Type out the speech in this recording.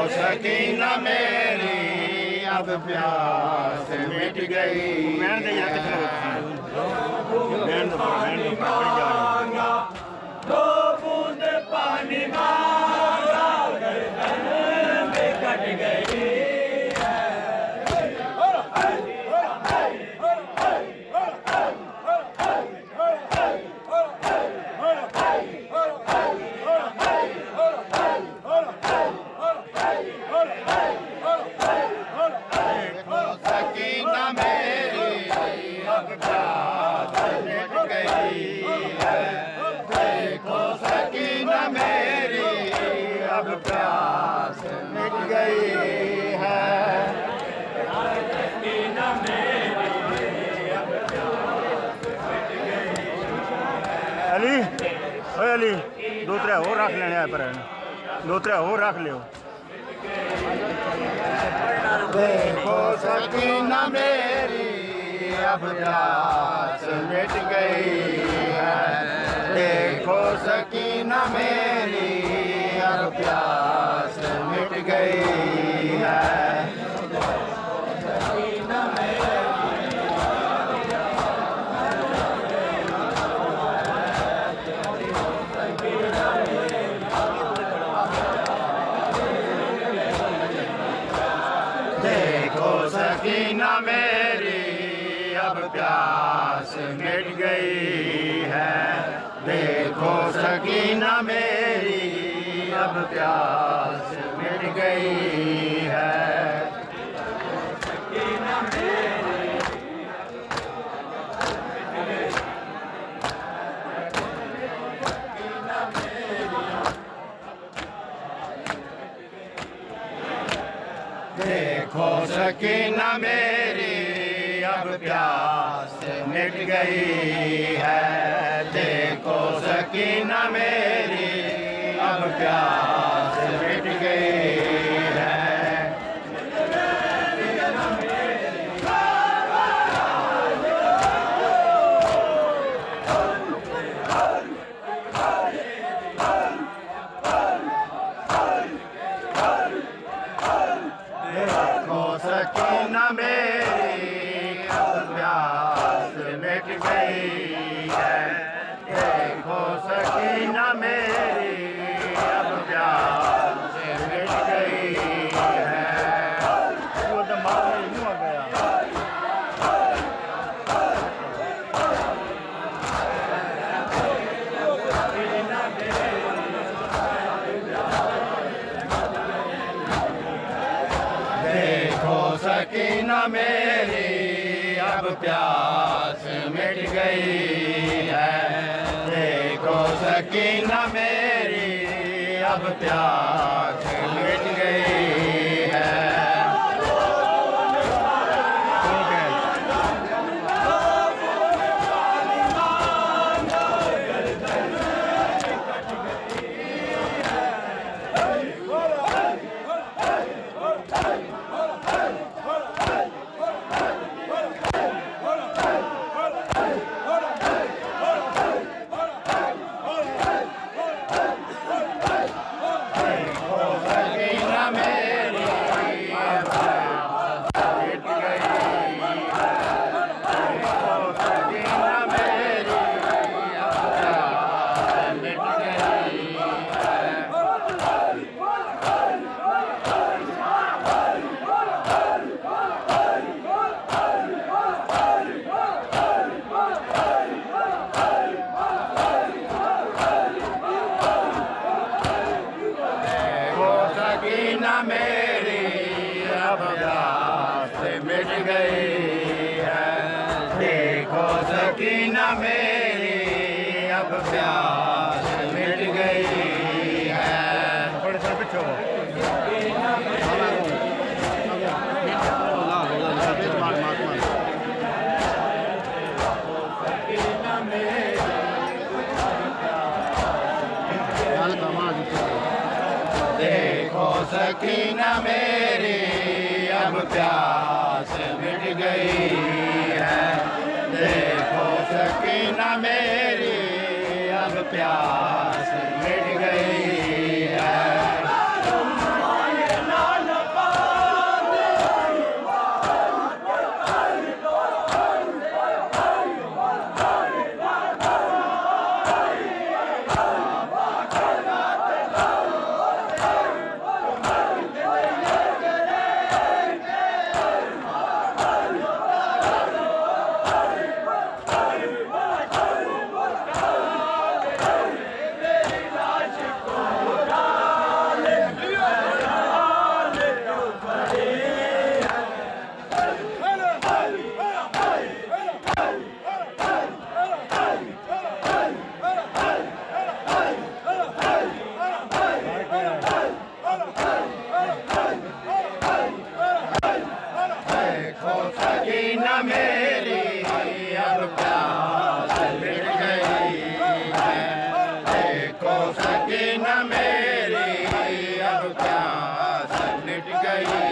सकीना मेरी अब प्यास मिट गई। दो बूंद पानी मांगा गर्दन में कट गई। सकीना मेरी अब प्यास मिट गई है। देखो सकीना मेरी अब प्यास मिट गई है। सकीना मेरी अब प्यास मिट गई। अली ओए अली दो त्रै और रख लेने पर दो त्रै और रख लियो। देखो सकीना मेरी अब प्यास मिट गई है। देखो सकीना मेरी अब प्यास मिट गई है। देखो सकीना मेरी अब प्यास मिट गई है। देखो सकीना मेरी अब प्यास मिट गई है। सकीना मेरी देखो सकीना मेरी अब प्यास मिट गई है। देखो सकीना मेरी अब प्यास मिट गई है। देखो सकीना मेरी अब प्यास मिट गई है। देखो सकीना मेरी अब प्यास मिट गई है। वो दिमाग में यूं आ गया। देखो सकीना मेरी अब प्यास मिट गई है। देखो सकीना मेरी अब प्यास मिट गई है। सकीना मेरी अब प्यास मिट गई है। देखो सकीना मेरी अब प्यास मिट गई है। देखो सकीना मेरी अब प्यास मिट गई है। देखो सकीना मेरी अब प्यास मिट गई है। थोड़े से पीछे हो। देखो सकीना मेरी अब प्यास मिट गई है। देखो सकीना मेरी अब प्यास मिट गई है। गई